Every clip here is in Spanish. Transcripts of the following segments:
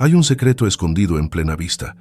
Hay un secreto escondido en plena vista,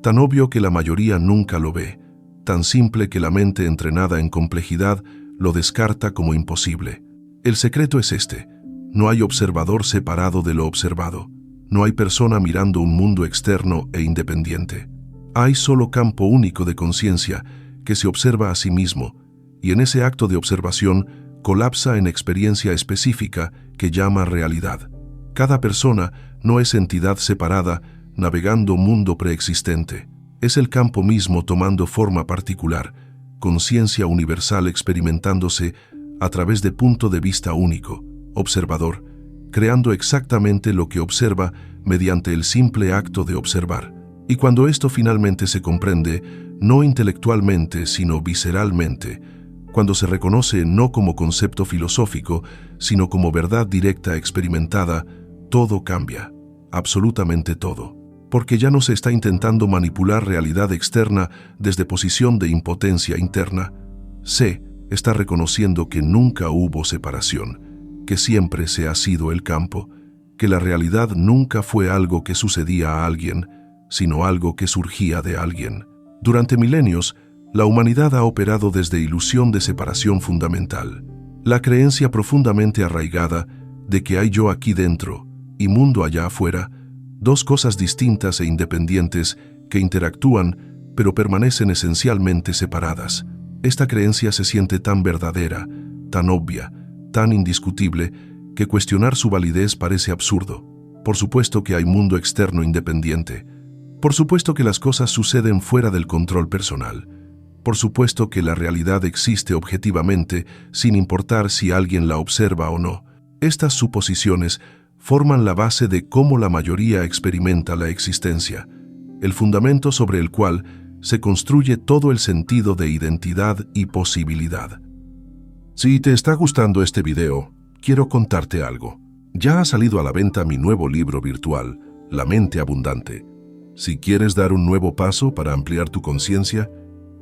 tan obvio que la mayoría nunca lo ve, tan simple que la mente entrenada en complejidad lo descarta como imposible. El secreto es este: no hay observador separado de lo observado. No hay persona mirando un mundo externo e independiente. Hay solo campo único de conciencia que se observa a sí mismo, y en ese acto de observación colapsa en experiencia específica que llama realidad. Cada persona no es entidad separada navegando mundo preexistente. Es el campo mismo tomando forma particular, conciencia universal experimentándose a través de punto de vista único, observador, creando exactamente lo que observa mediante el simple acto de observar. Y cuando esto finalmente se comprende, no intelectualmente, sino visceralmente, cuando se reconoce no como concepto filosófico, sino como verdad directa experimentada, todo cambia, absolutamente todo. Porque ya no se está intentando manipular realidad externa desde posición de impotencia interna. Se está reconociendo que nunca hubo separación, que siempre se ha sido el campo, que la realidad nunca fue algo que sucedía a alguien, sino algo que surgía de alguien. Durante milenios, la humanidad ha operado desde ilusión de separación fundamental, la creencia profundamente arraigada de que hay yo aquí dentro y mundo allá afuera, dos cosas distintas e independientes que interactúan pero permanecen esencialmente separadas. Esta creencia se siente tan verdadera, tan obvia, tan indiscutible, que cuestionar su validez parece absurdo. Por supuesto que hay mundo externo independiente. Por supuesto que las cosas suceden fuera del control personal. Por supuesto que la realidad existe objetivamente, sin importar si alguien la observa o no. Estas suposiciones forman la base de cómo la mayoría experimenta la existencia, el fundamento sobre el cual se construye todo el sentido de identidad y posibilidad. Si te está gustando este video, quiero contarte algo. Ya ha salido a la venta mi nuevo libro virtual, La Mente Abundante. Si quieres dar un nuevo paso para ampliar tu conciencia,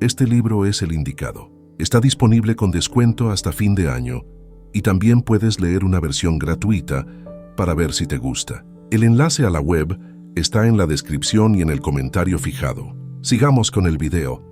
este libro es el indicado. Está disponible con descuento hasta fin de año y también puedes leer una versión gratuita para ver si te gusta. El enlace a la web está en la descripción y en el comentario fijado. Sigamos con el video.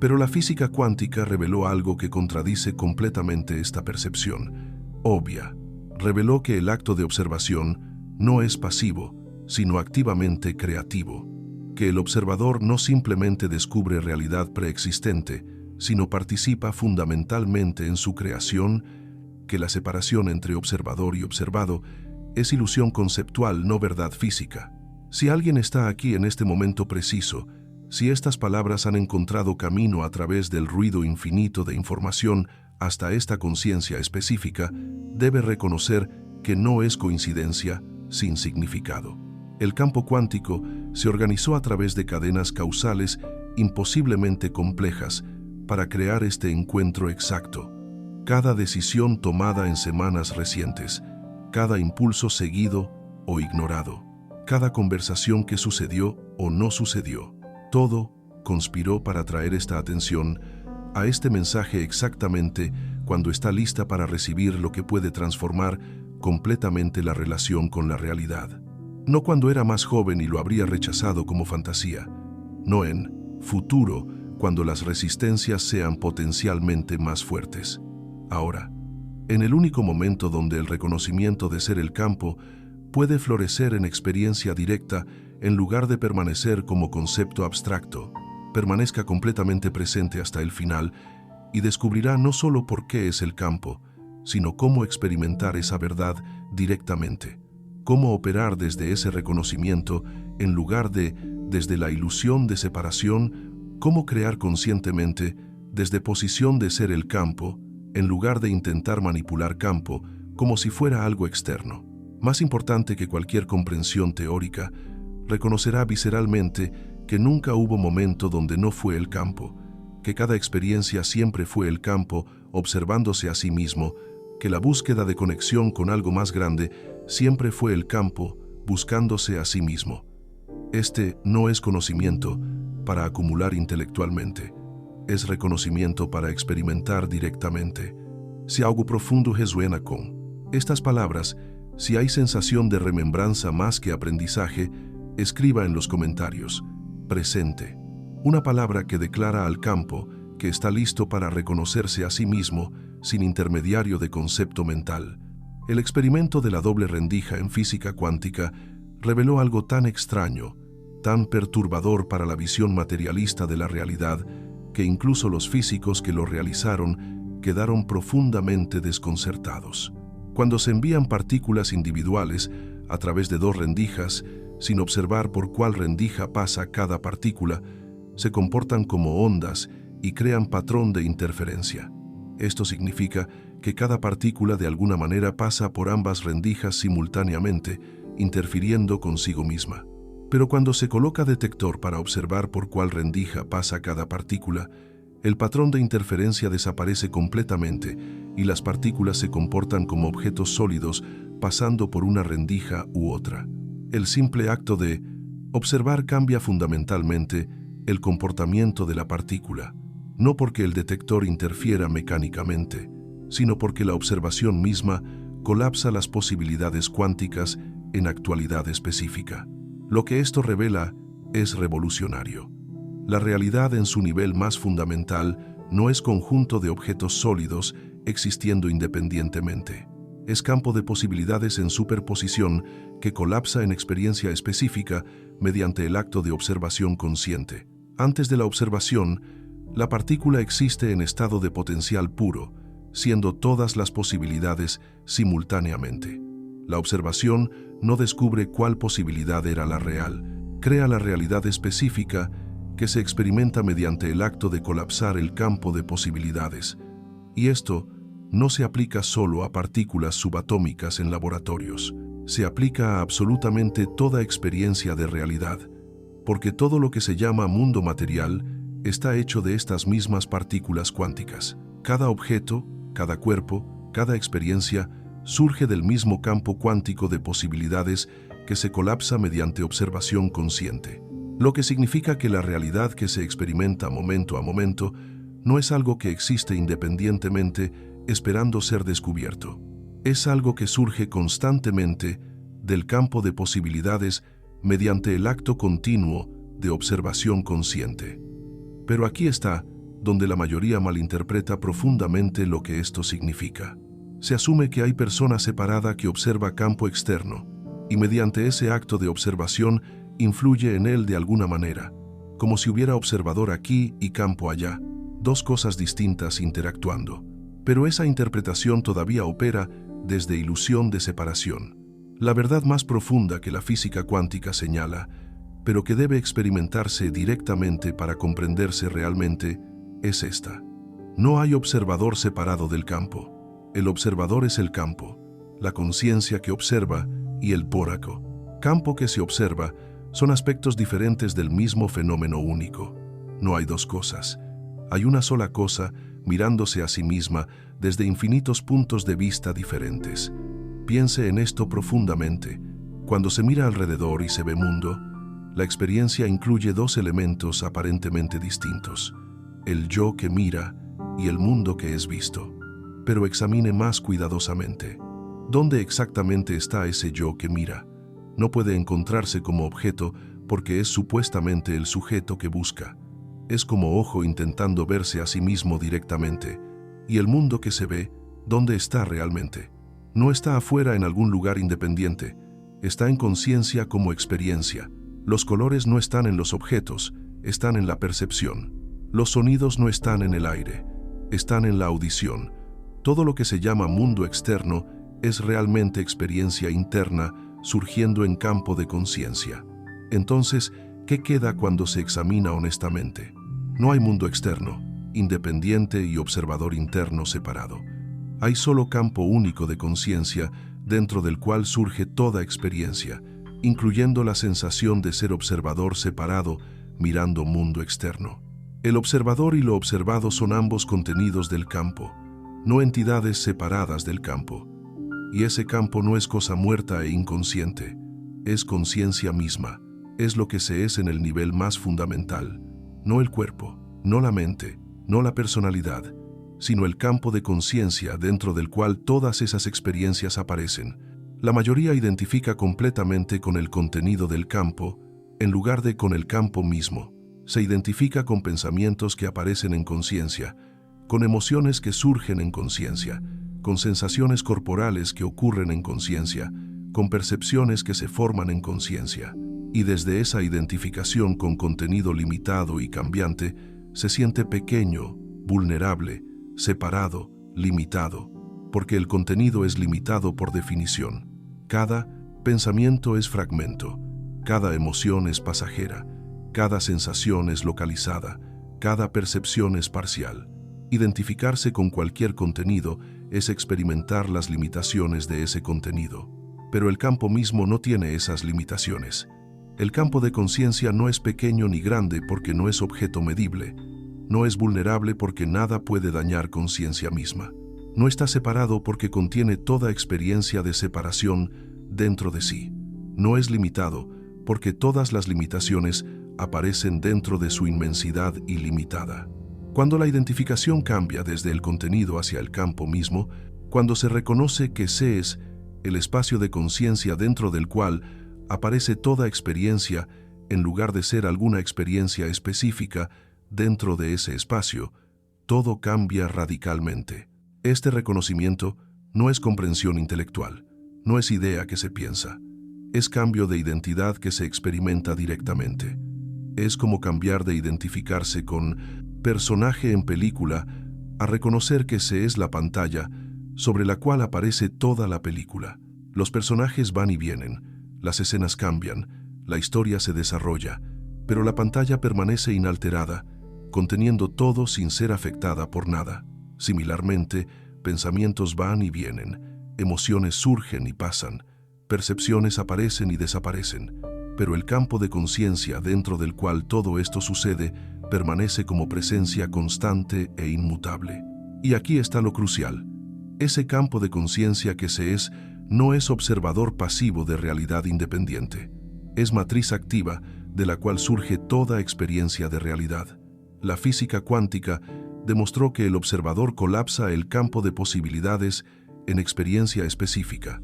Pero la física cuántica reveló algo que contradice completamente esta percepción obvia. Reveló que el acto de observación no es pasivo, sino activamente creativo, que el observador no simplemente descubre realidad preexistente, sino participa fundamentalmente en su creación, que la separación entre observador y observado es ilusión conceptual, no verdad física. Si alguien está aquí en este momento preciso, si estas palabras han encontrado camino a través del ruido infinito de información hasta esta conciencia específica, debe reconocer que no es coincidencia sin significado. El campo cuántico se organizó a través de cadenas causales imposiblemente complejas para crear este encuentro exacto. Cada decisión tomada en semanas recientes, cada impulso seguido o ignorado, cada conversación que sucedió o no sucedió, todo conspiró para traer esta atención a este mensaje exactamente cuando está lista para recibir lo que puede transformar completamente la relación con la realidad. No cuando era más joven y lo habría rechazado como fantasía, no en futuro, cuando las resistencias sean potencialmente más fuertes. Ahora, en el único momento donde el reconocimiento de ser el campo puede florecer en experiencia directa en lugar de permanecer como concepto abstracto, permanezca completamente presente hasta el final y descubrirá no solo por qué es el campo, sino cómo experimentar esa verdad directamente, cómo operar desde ese reconocimiento en lugar de desde la ilusión de separación, cómo crear conscientemente desde posición de ser el campo, en lugar de intentar manipular campo como si fuera algo externo. Más importante que cualquier comprensión teórica, reconocerá visceralmente que nunca hubo momento donde no fue el campo, que cada experiencia siempre fue el campo observándose a sí mismo, que la búsqueda de conexión con algo más grande siempre fue el campo buscándose a sí mismo. Este no es conocimiento para acumular intelectualmente, es reconocimiento para experimentar directamente. Se algo profundo resuena con estas palabras, Si hay sensación de remembranza más que aprendizaje, escriba en los comentarios. Presente. Una palabra que declara al campo que está listo para reconocerse a sí mismo sin intermediario de concepto mental. El experimento de la doble rendija en física cuántica reveló algo tan extraño, tan perturbador para la visión materialista de la realidad, que incluso los físicos que lo realizaron quedaron profundamente desconcertados. Cuando se envían partículas individuales a través de dos rendijas, sin observar por cuál rendija pasa cada partícula, se comportan como ondas y crean patrón de interferencia. Esto significa que cada partícula de alguna manera pasa por ambas rendijas simultáneamente, interfiriendo consigo misma. Pero cuando se coloca detector para observar por cuál rendija pasa cada partícula, el patrón de interferencia desaparece completamente y las partículas se comportan como objetos sólidos pasando por una rendija u otra. El simple acto de observar cambia fundamentalmente el comportamiento de la partícula, no porque el detector interfiera mecánicamente, sino porque la observación misma colapsa las posibilidades cuánticas en actualidad específica. Lo que esto revela es revolucionario. La realidad en su nivel más fundamental no es conjunto de objetos sólidos existiendo independientemente. Es campo de posibilidades en superposición que colapsa en experiencia específica mediante el acto de observación consciente. Antes de la observación, la partícula existe en estado de potencial puro, siendo todas las posibilidades simultáneamente. La observación no descubre cuál posibilidad era la real, crea la realidad específica que se experimenta mediante el acto de colapsar el campo de posibilidades. Y esto no se aplica solo a partículas subatómicas en laboratorios, se aplica a absolutamente toda experiencia de realidad, porque todo lo que se llama mundo material está hecho de estas mismas partículas cuánticas. Cada objeto, cada cuerpo, cada experiencia surge del mismo campo cuántico de posibilidades que se colapsa mediante observación consciente, lo que significa que la realidad que se experimenta momento a momento no es algo que existe independientemente esperando ser descubierto. Es algo que surge constantemente del campo de posibilidades mediante el acto continuo de observación consciente. Pero aquí está donde la mayoría malinterpreta profundamente lo que esto significa. Se asume que hay persona separada que observa campo externo y mediante ese acto de observación influye en él de alguna manera, como si hubiera observador aquí y campo allá, dos cosas distintas interactuando. Pero esa interpretación todavía opera desde ilusión de separación. La verdad más profunda que la física cuántica señala, pero que debe experimentarse directamente para comprenderse realmente, es esta. No hay observador separado del campo. El observador es el campo, la conciencia que observa y el póraco. Campo que se observa son aspectos diferentes del mismo fenómeno único. No hay dos cosas. Hay una sola cosa mirándose a sí misma desde infinitos puntos de vista diferentes. Piense en esto profundamente. Cuando se mira alrededor y se ve mundo, la experiencia incluye dos elementos aparentemente distintos: el yo que mira y el mundo que es visto. Pero examine más cuidadosamente. ¿Dónde exactamente está ese yo que mira? No puede encontrarse como objeto porque es supuestamente el sujeto que busca. Es como ojo intentando verse a sí mismo directamente. ¿Y el mundo que se ve, dónde está realmente? No está afuera en algún lugar independiente. Está en conciencia como experiencia. Los colores no están en los objetos, están en la percepción. Los sonidos no están en el aire, están en la audición. Todo lo que se llama mundo externo es realmente experiencia interna surgiendo en campo de conciencia. Entonces, ¿qué queda cuando se examina honestamente? No hay mundo externo, independiente y observador interno separado. Hay solo campo único de conciencia dentro del cual surge toda experiencia, incluyendo la sensación de ser observador separado mirando mundo externo. El observador y lo observado son ambos contenidos del campo, no entidades separadas del campo. Y ese campo no es cosa muerta e inconsciente, es conciencia misma, es lo que se es en el nivel más fundamental, no el cuerpo, no la mente, no la personalidad, sino el campo de conciencia dentro del cual todas esas experiencias aparecen. La mayoría identifica completamente con el contenido del campo, en lugar de con el campo mismo. Se identifica con pensamientos que aparecen en conciencia, con emociones que surgen en conciencia, con sensaciones corporales que ocurren en conciencia, con percepciones que se forman en conciencia. Y desde esa identificación con contenido limitado y cambiante, se siente pequeño, vulnerable, separado, limitado, porque el contenido es limitado por definición. Cada pensamiento es fragmento, cada emoción es pasajera, cada sensación es localizada, cada percepción es parcial. Identificarse con cualquier contenido es experimentar las limitaciones de ese contenido. Pero el campo mismo no tiene esas limitaciones. El campo de conciencia no es pequeño ni grande porque no es objeto medible. No es vulnerable porque nada puede dañar conciencia misma. No está separado porque contiene toda experiencia de separación dentro de sí. No es limitado porque todas las limitaciones aparecen dentro de su inmensidad ilimitada. Cuando la identificación cambia desde el contenido hacia el campo mismo, cuando se reconoce que sé es el espacio de conciencia dentro del cual aparece toda experiencia en lugar de ser alguna experiencia específica dentro de ese espacio, todo cambia radicalmente. Este reconocimiento no es comprensión intelectual, no es idea que se piensa, es cambio de identidad que se experimenta directamente. Es como cambiar de identificarse con personaje en película a reconocer que se es la pantalla sobre la cual aparece toda la película. Los personajes van y vienen, las escenas cambian, la historia se desarrolla, pero la pantalla permanece inalterada, conteniendo todo sin ser afectada por nada. Similarmente, pensamientos van y vienen, emociones surgen y pasan, percepciones aparecen y desaparecen, pero el campo de conciencia dentro del cual todo esto sucede permanece como presencia constante e inmutable. Y aquí está lo crucial. Ese campo de conciencia que se es no es observador pasivo de realidad independiente. Es matriz activa de la cual surge toda experiencia de realidad. La física cuántica demostró que el observador colapsa el campo de posibilidades en experiencia específica.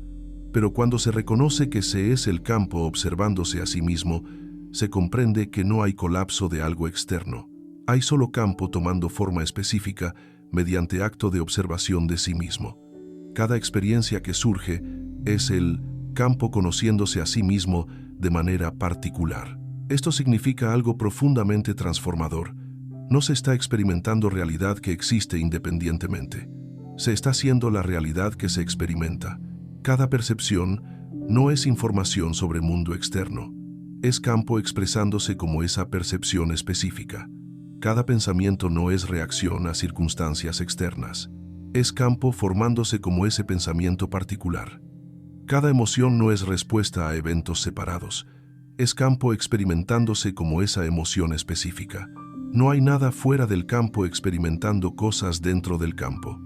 Pero cuando se reconoce que se es el campo observándose a sí mismo, se comprende que no hay colapso de algo externo. Hay solo campo tomando forma específica mediante acto de observación de sí mismo. Cada experiencia que surge es el campo conociéndose a sí mismo de manera particular. Esto significa algo profundamente transformador. No se está experimentando realidad que existe independientemente. Se está haciendo la realidad que se experimenta. Cada percepción no es información sobre mundo externo. Es campo expresándose como esa percepción específica. Cada pensamiento no es reacción a circunstancias externas. Es campo formándose como ese pensamiento particular. Cada emoción no es respuesta a eventos separados. Es campo experimentándose como esa emoción específica. No hay nada fuera del campo experimentando cosas dentro del campo.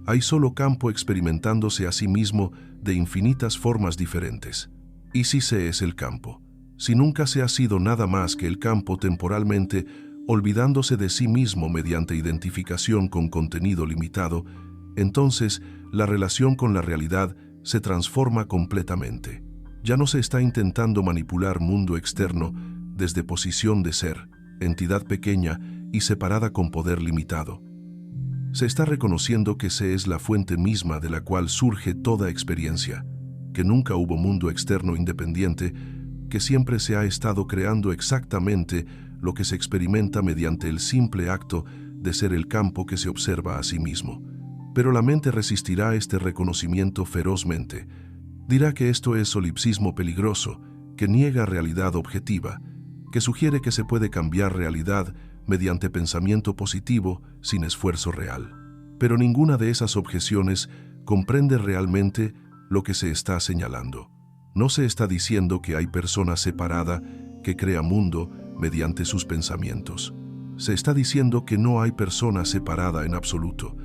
Hay solo campo experimentándose a sí mismo de infinitas formas diferentes. ¿Y si se es el campo? Si nunca se ha sido nada más que el campo temporalmente, olvidándose de sí mismo mediante identificación con contenido limitado, entonces la relación con la realidad se transforma completamente. Ya no se está intentando manipular mundo externo desde posición de ser, entidad pequeña y separada con poder limitado. Se está reconociendo que se es la fuente misma de la cual surge toda experiencia, que nunca hubo mundo externo independiente, que siempre se ha estado creando exactamente lo que se experimenta mediante el simple acto de ser el campo que se observa a sí mismo. Pero la mente resistirá este reconocimiento ferozmente. Dirá que esto es solipsismo peligroso, que niega realidad objetiva, que sugiere que se puede cambiar realidad mediante pensamiento positivo sin esfuerzo real. Pero ninguna de esas objeciones comprende realmente lo que se está señalando. No se está diciendo que hay persona separada que crea mundo mediante sus pensamientos. Se está diciendo que no hay persona separada en absoluto,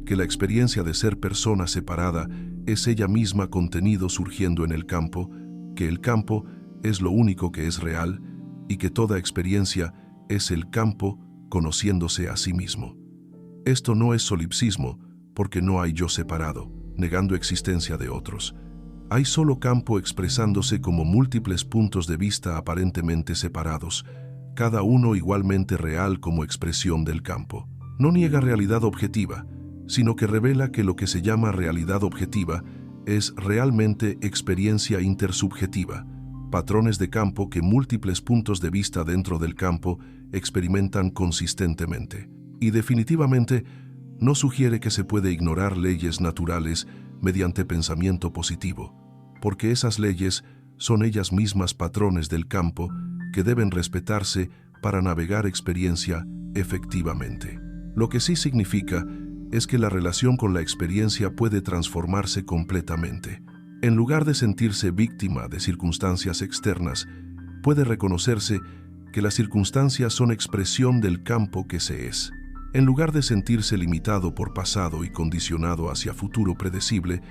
que la experiencia de ser persona separada es ella misma contenido surgiendo en el campo, que el campo es lo único que es real y que toda experiencia es el campo conociéndose a sí mismo. Esto no es solipsismo porque no hay yo separado, negando existencia de otros. Hay solo campo expresándose como múltiples puntos de vista aparentemente separados, cada uno igualmente real como expresión del campo. No niega realidad objetiva, sino que revela que lo que se llama realidad objetiva es realmente experiencia intersubjetiva, patrones de campo que múltiples puntos de vista dentro del campo experimentan consistentemente. Y definitivamente no sugiere que se puede ignorar leyes naturales mediante pensamiento positivo, porque esas leyes son ellas mismas patrones del campo que deben respetarse para navegar experiencia efectivamente. Lo que sí significa es que la relación con la experiencia puede transformarse completamente. En lugar de sentirse víctima de circunstancias externas, puede reconocerse que las circunstancias son expresión del campo que se es. En lugar de sentirse limitado por pasado y condicionado hacia futuro predecible,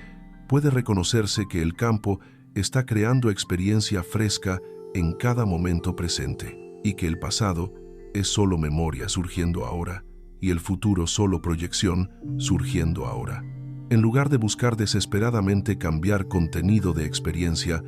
puede reconocerse que el campo está creando experiencia fresca en cada momento presente, y que el pasado es solo memoria surgiendo ahora, y el futuro solo proyección surgiendo ahora. En lugar de buscar desesperadamente cambiar contenido de experiencia,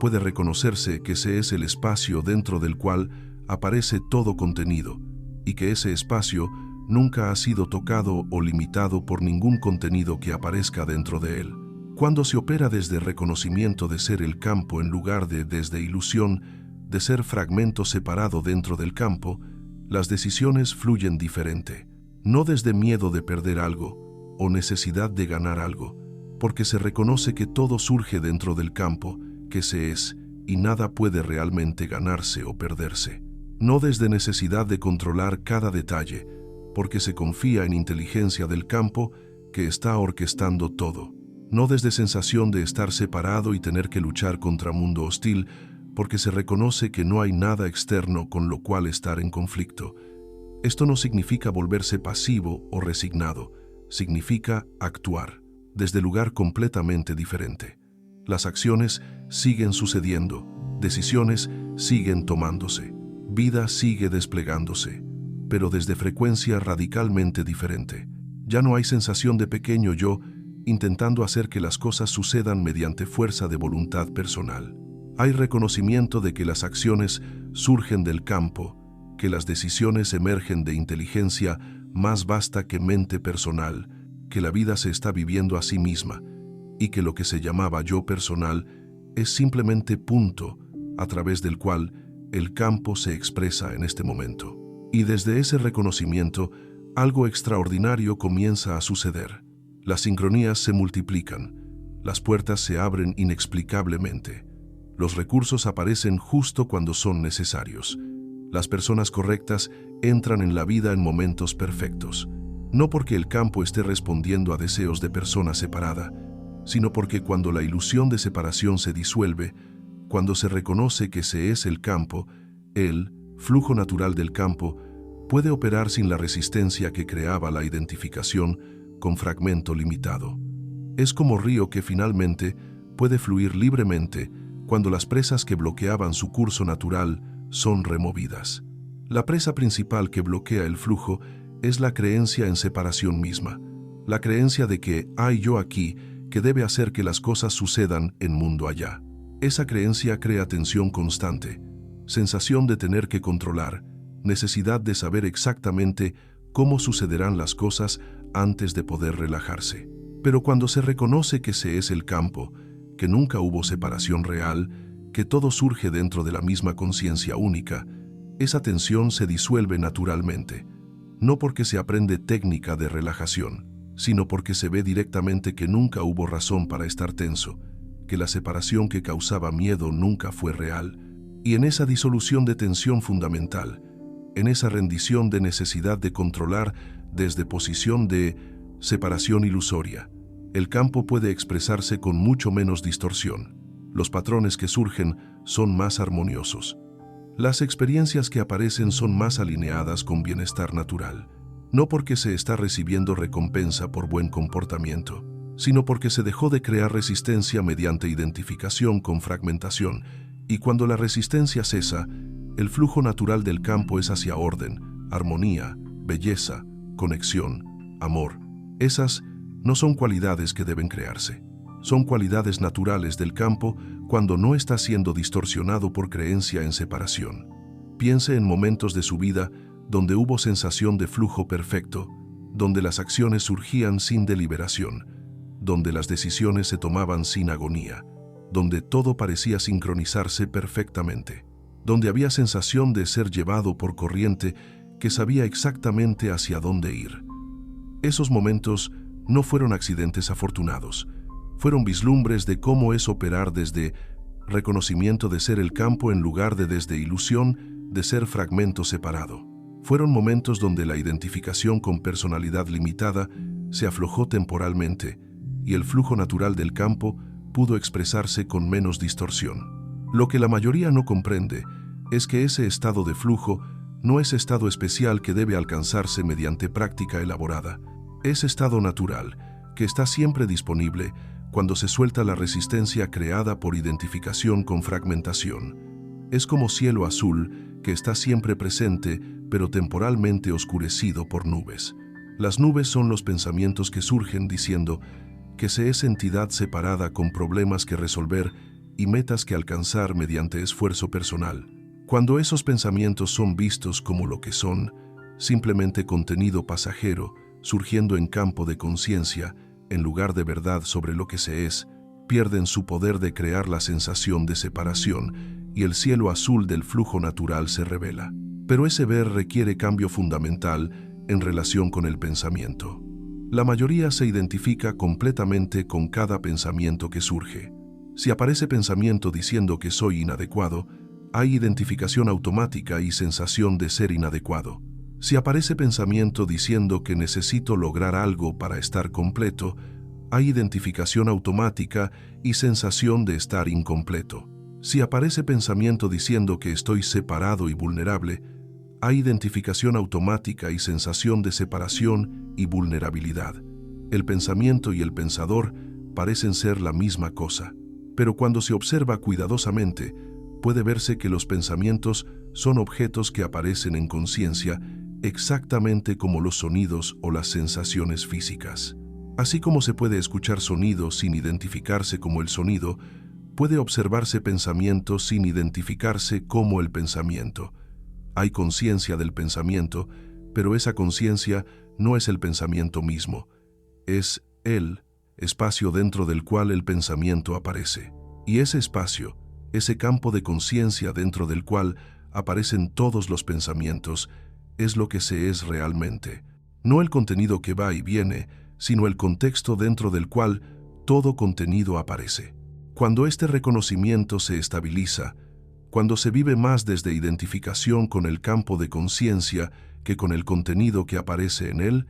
puede reconocerse que ese es el espacio dentro del cual aparece todo contenido, y que ese espacio nunca ha sido tocado o limitado por ningún contenido que aparezca dentro de él. Cuando se opera desde reconocimiento de ser el campo en lugar de desde ilusión de ser fragmento separado dentro del campo, las decisiones fluyen diferente, no desde miedo de perder algo o necesidad de ganar algo, porque se reconoce que todo surge dentro del campo, que se es, y nada puede realmente ganarse o perderse. No desde necesidad de controlar cada detalle, porque se confía en inteligencia del campo que está orquestando todo. No desde sensación de estar separado y tener que luchar contra mundo hostil, porque se reconoce que no hay nada externo con lo cual estar en conflicto. Esto no significa volverse pasivo o resignado, significa actuar, desde lugar completamente diferente. Las acciones siguen sucediendo, decisiones siguen tomándose, vida sigue desplegándose, pero desde frecuencia radicalmente diferente. Ya no hay sensación de pequeño yo intentando hacer que las cosas sucedan mediante fuerza de voluntad personal. Hay reconocimiento de que las acciones surgen del campo, que las decisiones emergen de inteligencia más vasta que mente personal, que la vida se está viviendo a sí misma, y que lo que se llamaba yo personal es simplemente punto a través del cual el campo se expresa en este momento. Y desde ese reconocimiento, algo extraordinario comienza a suceder. Las sincronías se multiplican, las puertas se abren inexplicablemente, los recursos aparecen justo cuando son necesarios. Las personas correctas entran en la vida en momentos perfectos, no porque el campo esté respondiendo a deseos de persona separada, sino porque cuando la ilusión de separación se disuelve, cuando se reconoce que se es el campo, el flujo natural del campo puede operar sin la resistencia que creaba la identificación con fragmento limitado. Es como río que finalmente puede fluir libremente cuando las presas que bloqueaban su curso natural son removidas. La presa principal que bloquea el flujo es la creencia en separación misma, la creencia de que hay yo aquí que debe hacer que las cosas sucedan en mundo allá. Esa creencia crea tensión constante, sensación de tener que controlar, necesidad de saber exactamente cómo sucederán las cosas antes de poder relajarse. Pero cuando se reconoce que se es el campo, que nunca hubo separación real, que todo surge dentro de la misma conciencia única, esa tensión se disuelve naturalmente, no porque se aprende técnica de relajación, sino porque se ve directamente que nunca hubo razón para estar tenso, que la separación que causaba miedo nunca fue real, y en esa disolución de tensión fundamental, en esa rendición de necesidad de controlar desde posición de separación ilusoria, el campo puede expresarse con mucho menos distorsión. Los patrones que surgen son más armoniosos. Las experiencias que aparecen son más alineadas con bienestar natural, no porque se está recibiendo recompensa por buen comportamiento, sino porque se dejó de crear resistencia mediante identificación con fragmentación, y cuando la resistencia cesa, el flujo natural del campo es hacia orden, armonía, belleza, conexión, amor. Esas no son cualidades que deben crearse. Son cualidades naturales del campo cuando no está siendo distorsionado por creencia en separación. Piense en momentos de su vida donde hubo sensación de flujo perfecto, donde las acciones surgían sin deliberación, donde las decisiones se tomaban sin agonía, donde todo parecía sincronizarse perfectamente, donde había sensación de ser llevado por corriente que sabía exactamente hacia dónde ir. Esos momentos no fueron accidentes afortunados, fueron vislumbres de cómo es operar desde reconocimiento de ser el campo en lugar de desde ilusión de ser fragmento separado. Fueron momentos donde la identificación con personalidad limitada se aflojó temporalmente y el flujo natural del campo pudo expresarse con menos distorsión. Lo que la mayoría no comprende es que ese estado de flujo no es estado especial que debe alcanzarse mediante práctica elaborada. Es estado natural, que está siempre disponible cuando se suelta la resistencia creada por identificación con fragmentación. Es como cielo azul que está siempre presente, pero temporalmente oscurecido por nubes. Las nubes son los pensamientos que surgen diciendo que se es entidad separada con problemas que resolver y metas que alcanzar mediante esfuerzo personal. Cuando esos pensamientos son vistos como lo que son, simplemente contenido pasajero, surgiendo en campo de conciencia, en lugar de verdad sobre lo que se es, pierden su poder de crear la sensación de separación y el cielo azul del flujo natural se revela. Pero ese ver requiere cambio fundamental en relación con el pensamiento. La mayoría se identifica completamente con cada pensamiento que surge. Si aparece pensamiento diciendo que soy inadecuado, hay identificación automática y sensación de ser inadecuado. Si aparece pensamiento diciendo que necesito lograr algo para estar completo, hay identificación automática y sensación de estar incompleto. Si aparece pensamiento diciendo que estoy separado y vulnerable, hay identificación automática y sensación de separación y vulnerabilidad. El pensamiento y el pensador parecen ser la misma cosa, pero cuando se observa cuidadosamente, puede verse que los pensamientos son objetos que aparecen en conciencia exactamente como los sonidos o las sensaciones físicas. Así como se puede escuchar sonido sin identificarse como el sonido, puede observarse pensamiento sin identificarse como el pensamiento. Hay conciencia del pensamiento, pero esa conciencia no es el pensamiento mismo. Es el espacio dentro del cual el pensamiento aparece. Y ese espacio, ese campo de conciencia dentro del cual aparecen todos los pensamientos, es lo que se es realmente. No el contenido que va y viene, sino el contexto dentro del cual todo contenido aparece. Cuando este reconocimiento se estabiliza, cuando se vive más desde identificación con el campo de conciencia que con el contenido que aparece en él,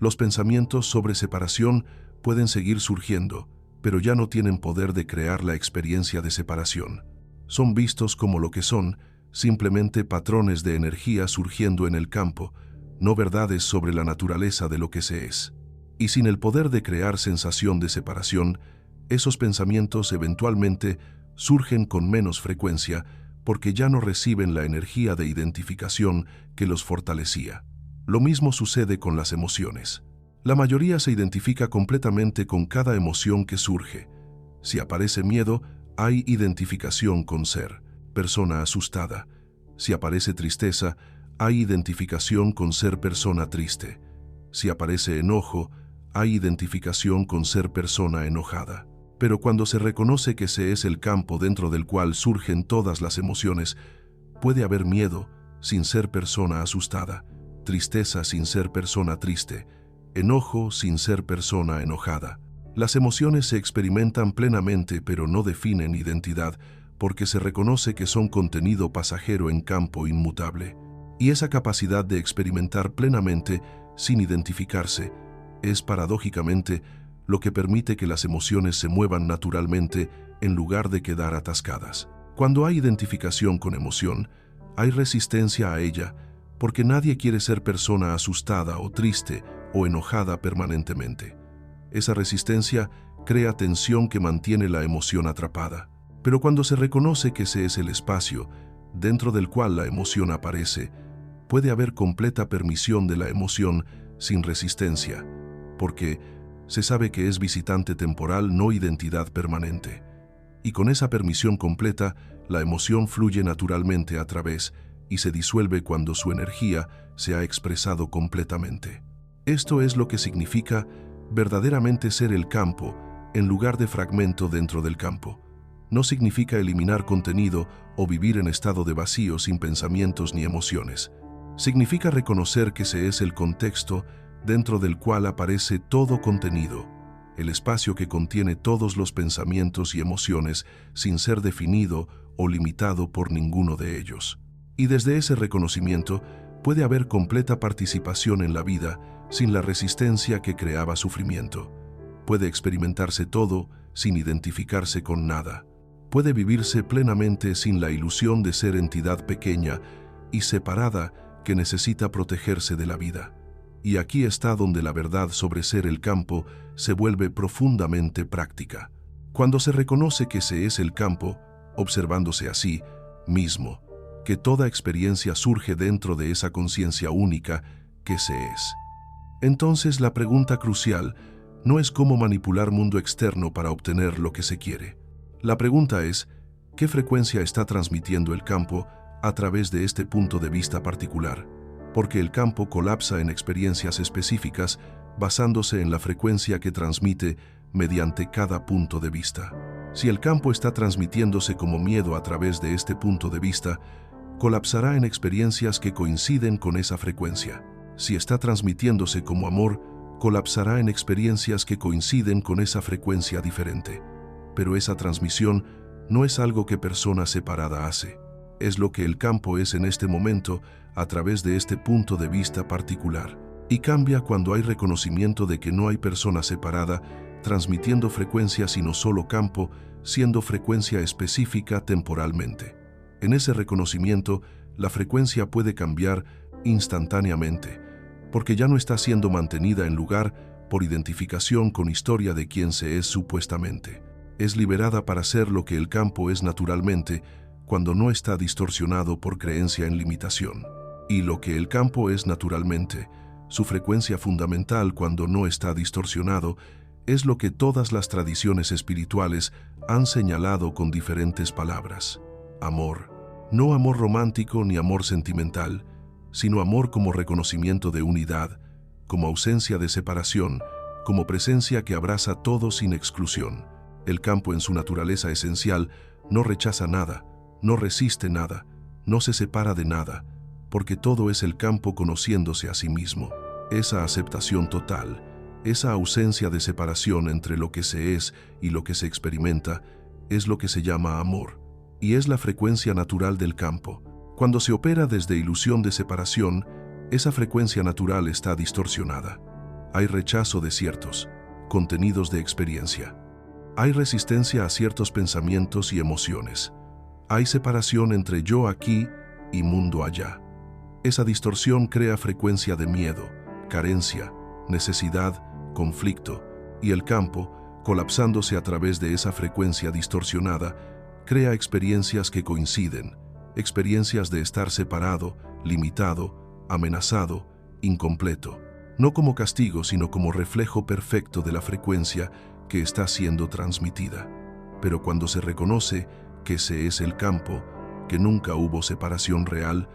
los pensamientos sobre separación pueden seguir surgiendo, pero ya no tienen poder de crear la experiencia de separación. Son vistos como lo que son, simplemente patrones de energía surgiendo en el campo, no verdades sobre la naturaleza de lo que se es. Y sin el poder de crear sensación de separación, esos pensamientos eventualmente surgen con menos frecuencia porque ya no reciben la energía de identificación que los fortalecía. Lo mismo sucede con las emociones. La mayoría se identifica completamente con cada emoción que surge. Si aparece miedo, hay identificación con ser, persona asustada. Si aparece tristeza, hay identificación con ser persona triste. Si aparece enojo, hay identificación con ser persona enojada. Pero cuando se reconoce que ese es el campo dentro del cual surgen todas las emociones, puede haber miedo sin ser persona asustada, tristeza sin ser persona triste, enojo sin ser persona enojada. Las emociones se experimentan plenamente pero no definen identidad, porque se reconoce que son contenido pasajero en campo inmutable. Y esa capacidad de experimentar plenamente, sin identificarse, es paradójicamente lo que permite que las emociones se muevan naturalmente en lugar de quedar atascadas. Cuando hay identificación con emoción, hay resistencia a ella, porque nadie quiere ser persona asustada o triste o enojada permanentemente. Esa resistencia crea tensión que mantiene la emoción atrapada. Pero cuando se reconoce que ese es el espacio dentro del cual la emoción aparece, puede haber completa permisión de la emoción sin resistencia, porque Se sabe que es visitante temporal, no identidad permanente. Y con esa permisión completa, la emoción fluye naturalmente a través y se disuelve cuando su energía se ha expresado completamente. Esto es lo que significa verdaderamente ser el campo en lugar de fragmento dentro del campo. No significa eliminar contenido o vivir en estado de vacío sin pensamientos ni emociones. Significa reconocer que se es el contexto dentro del cual aparece todo contenido, el espacio que contiene todos los pensamientos y emociones sin ser definido o limitado por ninguno de ellos. Y desde ese reconocimiento puede haber completa participación en la vida sin la resistencia que creaba sufrimiento. Puede experimentarse todo sin identificarse con nada. Puede vivirse plenamente sin la ilusión de ser entidad pequeña y separada que necesita protegerse de la vida. Y aquí está donde la verdad sobre ser el campo se vuelve profundamente práctica. Cuando se reconoce que se es el campo, observándose a sí mismo, que toda experiencia surge dentro de esa conciencia única que se es. Entonces la pregunta crucial no es cómo manipular mundo externo para obtener lo que se quiere. La pregunta es, ¿qué frecuencia está transmitiendo el campo a través de este punto de vista particular? Porque el campo colapsa en experiencias específicas basándose en la frecuencia que transmite mediante cada punto de vista. Si el campo está transmitiéndose como miedo a través de este punto de vista, colapsará en experiencias que coinciden con esa frecuencia. Si está transmitiéndose como amor, colapsará en experiencias que coinciden con esa frecuencia diferente. Pero esa transmisión no es algo que persona separada hace. Es lo que el campo es en este momento a través de este punto de vista particular. Y cambia cuando hay reconocimiento de que no hay persona separada transmitiendo frecuencia sino solo campo, siendo frecuencia específica temporalmente. En ese reconocimiento, la frecuencia puede cambiar instantáneamente, porque ya no está siendo mantenida en lugar por identificación con historia de quien se es supuestamente. Es liberada para ser lo que el campo es naturalmente, cuando no está distorsionado por creencia en limitación. Y lo que el campo es naturalmente, su frecuencia fundamental cuando no está distorsionado, es lo que todas las tradiciones espirituales han señalado con diferentes palabras. Amor. No amor romántico ni amor sentimental, sino amor como reconocimiento de unidad, como ausencia de separación, como presencia que abraza todo sin exclusión. El campo en su naturaleza esencial no rechaza nada, no resiste nada, no se separa de nada, porque todo es el campo conociéndose a sí mismo. Esa aceptación total, esa ausencia de separación entre lo que se es y lo que se experimenta, es lo que se llama amor, y es la frecuencia natural del campo. Cuando se opera desde ilusión de separación, esa frecuencia natural está distorsionada. Hay rechazo de ciertos contenidos de experiencia. Hay resistencia a ciertos pensamientos y emociones. Hay separación entre yo aquí y mundo allá. Esa distorsión crea frecuencia de miedo, carencia, necesidad, conflicto, y el campo, colapsándose a través de esa frecuencia distorsionada, crea experiencias que coinciden, experiencias de estar separado, limitado, amenazado, incompleto, no como castigo sino como reflejo perfecto de la frecuencia que está siendo transmitida. Pero cuando se reconoce que ese es el campo, que nunca hubo separación real,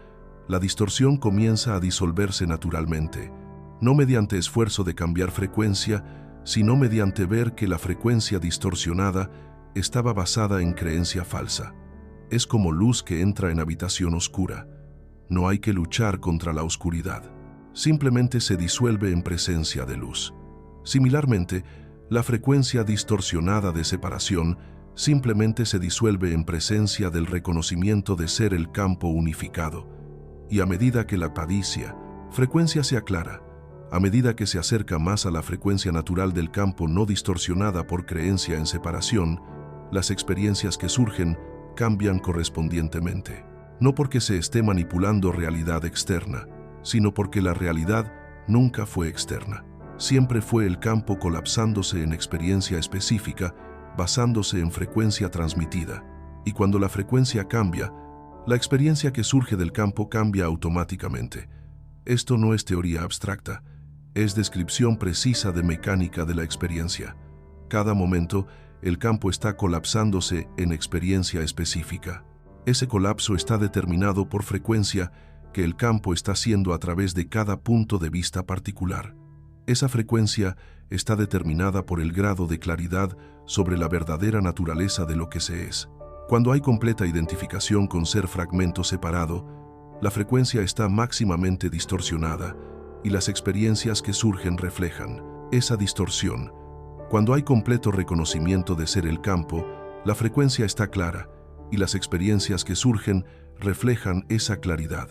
la distorsión comienza a disolverse naturalmente, no mediante esfuerzo de cambiar frecuencia, sino mediante ver que la frecuencia distorsionada estaba basada en creencia falsa. Es como luz que entra en habitación oscura. No hay que luchar contra la oscuridad. Simplemente se disuelve en presencia de luz. Similarmente, la frecuencia distorsionada de separación simplemente se disuelve en presencia del reconocimiento de ser el campo unificado. Y a medida que la frecuencia se aclara, a medida que se acerca más a la frecuencia natural del campo no distorsionada por creencia en separación, las experiencias que surgen cambian correspondientemente. No porque se esté manipulando realidad externa, sino porque la realidad nunca fue externa. Siempre fue el campo colapsándose en experiencia específica, basándose en frecuencia transmitida. Y cuando la frecuencia cambia, la experiencia que surge del campo cambia automáticamente. Esto no es teoría abstracta, Es descripción precisa de mecánica de la experiencia. Cada momento, el campo está colapsándose en experiencia específica. Ese colapso está determinado por frecuencia que el campo está haciendo a través de cada punto de vista particular. Esa frecuencia está determinada por el grado de claridad sobre la verdadera naturaleza de lo que se es. Cuando hay completa identificación con ser fragmento separado, la frecuencia está máximamente distorsionada y las experiencias que surgen reflejan esa distorsión. Cuando hay completo reconocimiento de ser el campo, la frecuencia está clara y las experiencias que surgen reflejan esa claridad.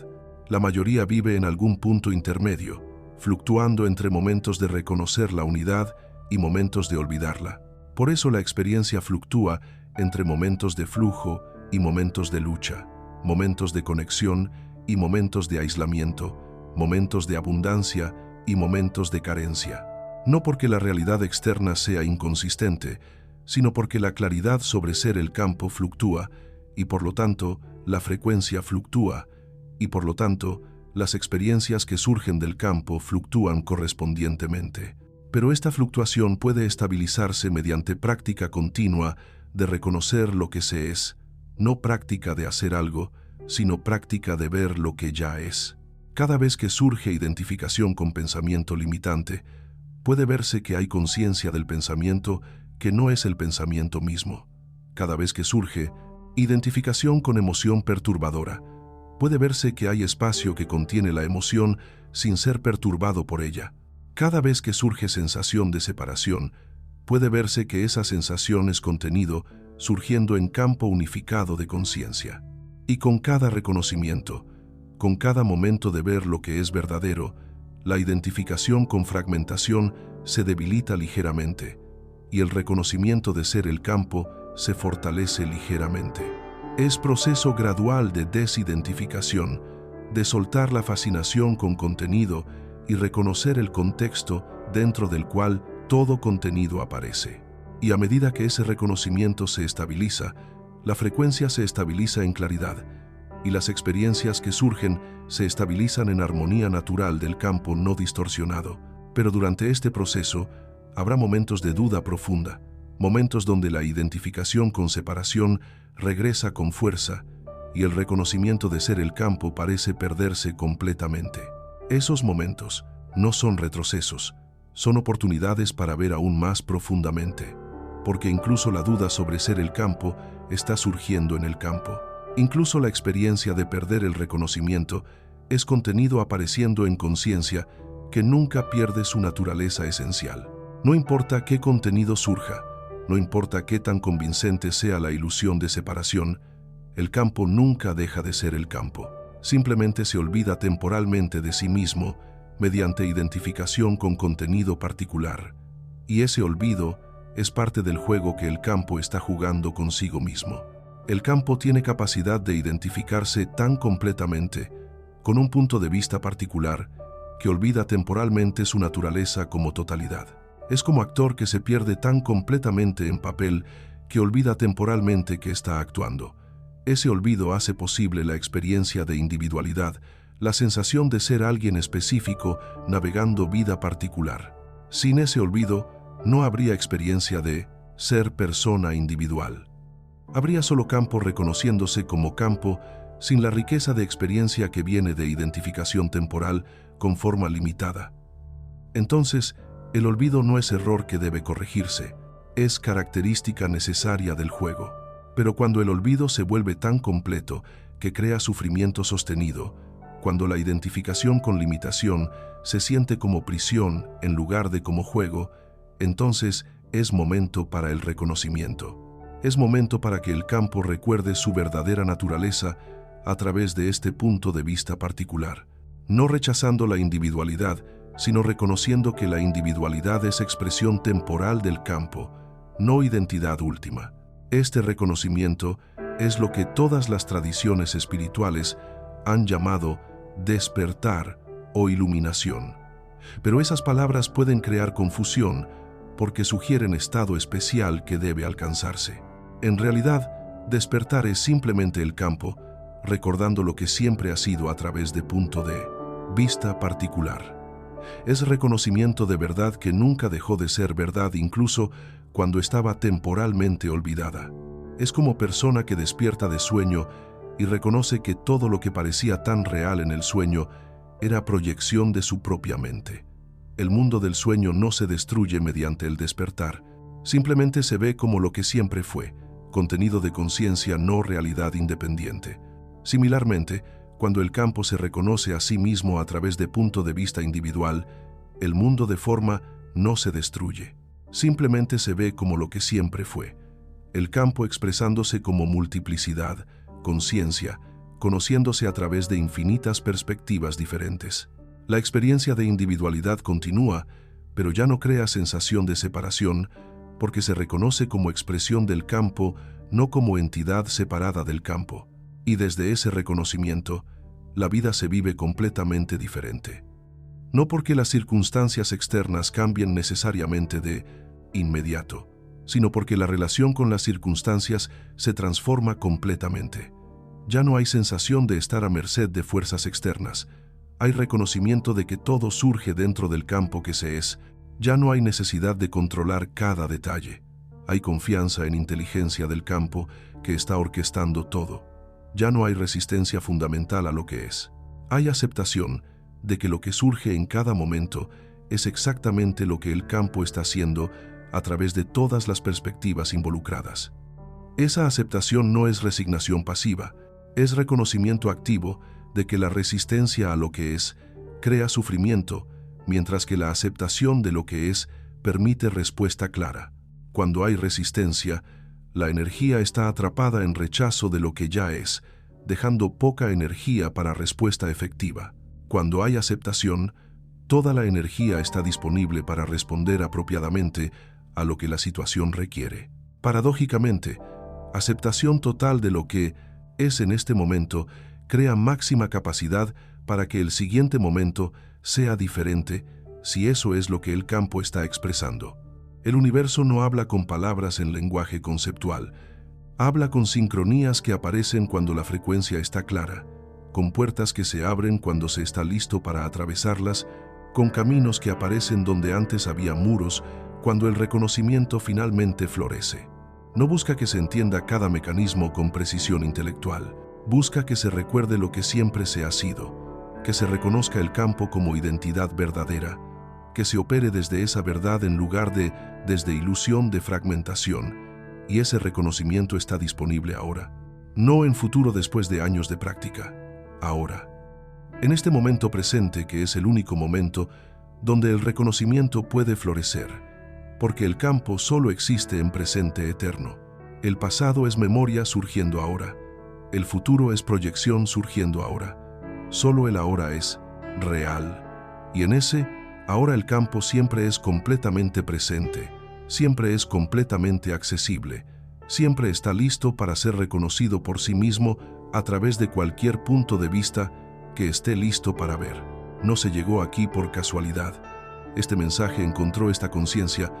La mayoría vive en algún punto intermedio, fluctuando entre momentos de reconocer la unidad y momentos de olvidarla. Por eso la experiencia fluctúa entre momentos de flujo y momentos de lucha, momentos de conexión y momentos de aislamiento, momentos de abundancia y momentos de carencia. No porque la realidad externa sea inconsistente, sino porque la claridad sobre ser el campo fluctúa y por lo tanto la frecuencia fluctúa y por lo tanto las experiencias que surgen del campo fluctúan correspondientemente. Pero esta fluctuación puede estabilizarse mediante práctica continua de reconocer lo que se es, no práctica de hacer algo, sino práctica de ver lo que ya es. Cada vez que surge identificación con pensamiento limitante, puede verse que hay conciencia del pensamiento que no es el pensamiento mismo. Cada vez que surge identificación con emoción perturbadora, puede verse que hay espacio que contiene la emoción sin ser perturbado por ella. Cada vez que surge sensación de separación, puede verse que esa sensación es contenido surgiendo en campo unificado de conciencia. Y con cada reconocimiento, con cada momento de ver lo que es verdadero, la identificación con fragmentación se debilita ligeramente y el reconocimiento de ser el campo se fortalece ligeramente. Es proceso gradual de desidentificación, de soltar la fascinación con contenido y reconocer el contexto dentro del cual todo contenido aparece. Y a medida que ese reconocimiento se estabiliza, la frecuencia se estabiliza en claridad y las experiencias que surgen se estabilizan en armonía natural del campo no distorsionado. Pero durante este proceso habrá momentos de duda profunda, momentos donde la identificación con separación regresa con fuerza y el reconocimiento de ser el campo parece perderse completamente. Esos momentos no son retrocesos, son oportunidades para ver aún más profundamente, porque incluso la duda sobre ser el campo está surgiendo en el campo. Incluso la experiencia de perder el reconocimiento es contenido apareciendo en conciencia que nunca pierde su naturaleza esencial. No importa qué contenido surja, no importa qué tan convincente sea la ilusión de separación, el campo nunca deja de ser el campo. Simplemente se olvida temporalmente de sí mismo mediante identificación con contenido particular. Y ese olvido es parte del juego que el campo está jugando consigo mismo. El campo tiene capacidad de identificarse tan completamente con un punto de vista particular que olvida temporalmente su naturaleza como totalidad. Es como actor que se pierde tan completamente en papel que olvida temporalmente que está actuando. Ese olvido hace posible la experiencia de individualidad, la sensación de ser alguien específico navegando vida particular. Sin ese olvido, no habría experiencia de ser persona individual. Habría solo campo reconociéndose como campo sin la riqueza de experiencia que viene de identificación temporal con forma limitada. Entonces, el olvido no es error que debe corregirse, es característica necesaria del juego. Pero cuando el olvido se vuelve tan completo que crea sufrimiento sostenido, cuando la identificación con limitación se siente como prisión en lugar de como juego, entonces es momento para el reconocimiento. Es momento para que el campo recuerde su verdadera naturaleza a través de este punto de vista particular, no rechazando la individualidad, sino reconociendo que la individualidad es expresión temporal del campo, no identidad última. Este reconocimiento es lo que todas las tradiciones espirituales han llamado despertar o iluminación. Pero esas palabras pueden crear confusión porque sugieren estado especial que debe alcanzarse. En realidad, despertar es simplemente el campo, recordando lo que siempre ha sido a través de punto de vista particular. Es reconocimiento de verdad que nunca dejó de ser verdad incluso cuando estaba temporalmente olvidada. Es como persona que despierta de sueño y reconoce que todo lo que parecía tan real en el sueño era proyección de su propia mente. El mundo del sueño no se destruye mediante el despertar, simplemente se ve como lo que siempre fue, contenido de conciencia, no realidad independiente. Similarmente, cuando el campo se reconoce a sí mismo a través de punto de vista individual, el mundo de forma no se destruye, simplemente se ve como lo que siempre fue. El campo expresándose como multiplicidad, conciencia, conociéndose a través de infinitas perspectivas diferentes. La experiencia de individualidad continúa, pero ya no crea sensación de separación, porque se reconoce como expresión del campo, no como entidad separada del campo. Y desde ese reconocimiento, la vida se vive completamente diferente. No porque las circunstancias externas cambien necesariamente de inmediato, sino porque la relación con las circunstancias se transforma completamente. Ya no hay sensación de estar a merced de fuerzas externas. Hay reconocimiento de que todo surge dentro del campo que se es. Ya no hay necesidad de controlar cada detalle. Hay confianza en inteligencia del campo que está orquestando todo. Ya no hay resistencia fundamental a lo que es. Hay aceptación de que lo que surge en cada momento es exactamente lo que el campo está haciendo a través de todas las perspectivas involucradas. Esa aceptación no es resignación pasiva, es reconocimiento activo de que la resistencia a lo que es crea sufrimiento, mientras que la aceptación de lo que es permite respuesta clara. Cuando hay resistencia, la energía está atrapada en rechazo de lo que ya es, dejando poca energía para respuesta efectiva. Cuando hay aceptación, toda la energía está disponible para responder apropiadamente a lo que la situación requiere. Paradójicamente, aceptación total de lo que es en este momento crea máxima capacidad para que el siguiente momento sea diferente, si eso es lo que el campo está expresando. El universo no habla con palabras en lenguaje conceptual, habla con sincronías que aparecen cuando la frecuencia está clara, con puertas que se abren cuando se está listo para atravesarlas, con caminos que aparecen donde antes había muros, cuando el reconocimiento finalmente florece. No busca que se entienda cada mecanismo con precisión intelectual, busca que se recuerde lo que siempre se ha sido, que se reconozca el campo como identidad verdadera, que se opere desde esa verdad en lugar de desde ilusión de fragmentación, y ese reconocimiento está disponible ahora, no en futuro después de años de práctica, ahora. En este momento presente, que es el único momento donde el reconocimiento puede florecer, porque el campo solo existe en presente eterno. El pasado es memoria surgiendo ahora, el futuro es proyección surgiendo ahora. Solo el ahora es real, y en ese ahora el campo siempre es completamente presente, siempre es completamente accesible, siempre está listo para ser reconocido por sí mismo a través de cualquier punto de vista que esté listo para ver. No se llegó aquí por casualidad. Este mensaje encontró esta conciencia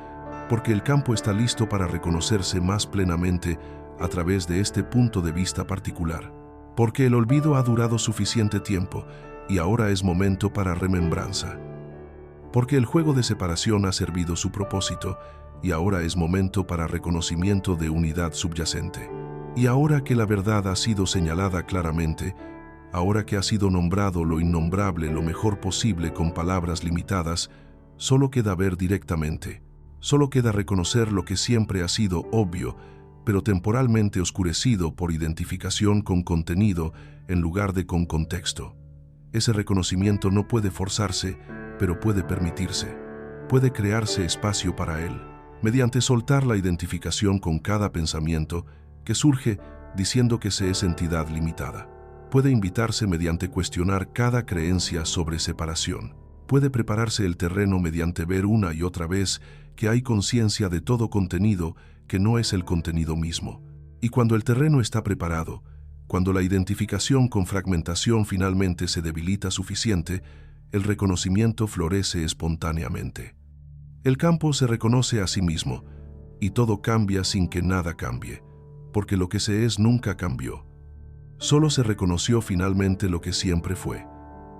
porque el campo está listo para reconocerse más plenamente a través de este punto de vista particular. Porque el olvido ha durado suficiente tiempo y ahora es momento para remembranza. Porque el juego de separación ha servido su propósito y ahora es momento para reconocimiento de unidad subyacente. Y ahora que la verdad ha sido señalada claramente, ahora que ha sido nombrado lo innombrable lo mejor posible con palabras limitadas, solo queda ver directamente. Solo queda reconocer lo que siempre ha sido obvio, pero temporalmente oscurecido por identificación con contenido en lugar de con contexto. Ese reconocimiento no puede forzarse, pero puede permitirse. Puede crearse espacio para él, mediante soltar la identificación con cada pensamiento que surge diciendo que se es entidad limitada. Puede invitarse mediante cuestionar cada creencia sobre separación. Puede prepararse el terreno mediante ver una y otra vez que hay conciencia de todo contenido que no es el contenido mismo. Y cuando el terreno está preparado, cuando la identificación con fragmentación finalmente se debilita suficiente, el reconocimiento florece espontáneamente. El campo se reconoce a sí mismo, y todo cambia sin que nada cambie, porque lo que se es nunca cambió. Solo se reconoció finalmente lo que siempre fue.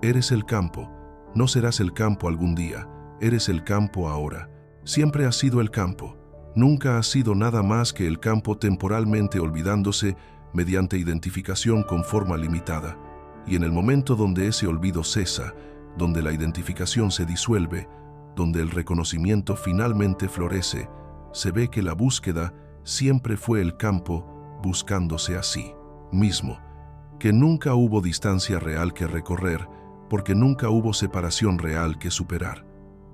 Eres el campo, No serás el campo algún día, eres el campo ahora. Siempre has sido el campo. Nunca has sido nada más que el campo temporalmente olvidándose mediante identificación con forma limitada. Y en el momento donde ese olvido cesa, donde la identificación se disuelve, donde el reconocimiento finalmente florece, se ve que la búsqueda siempre fue el campo buscándose a sí mismo, que nunca hubo distancia real que recorrer, porque nunca hubo separación real que superar.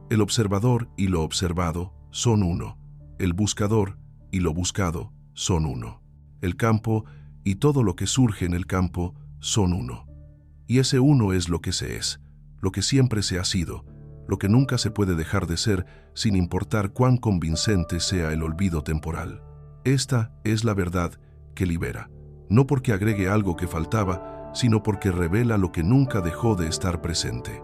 El observador y lo observado son uno. El buscador y lo buscado son uno. El campo y todo lo que surge en el campo son uno. Y ese uno es lo que se es, lo que siempre se ha sido, lo que nunca se puede dejar de ser sin importar cuán convincente sea el olvido temporal. Esta es la verdad que libera, no porque agregue algo que faltaba, sino porque revela lo que nunca dejó de estar presente.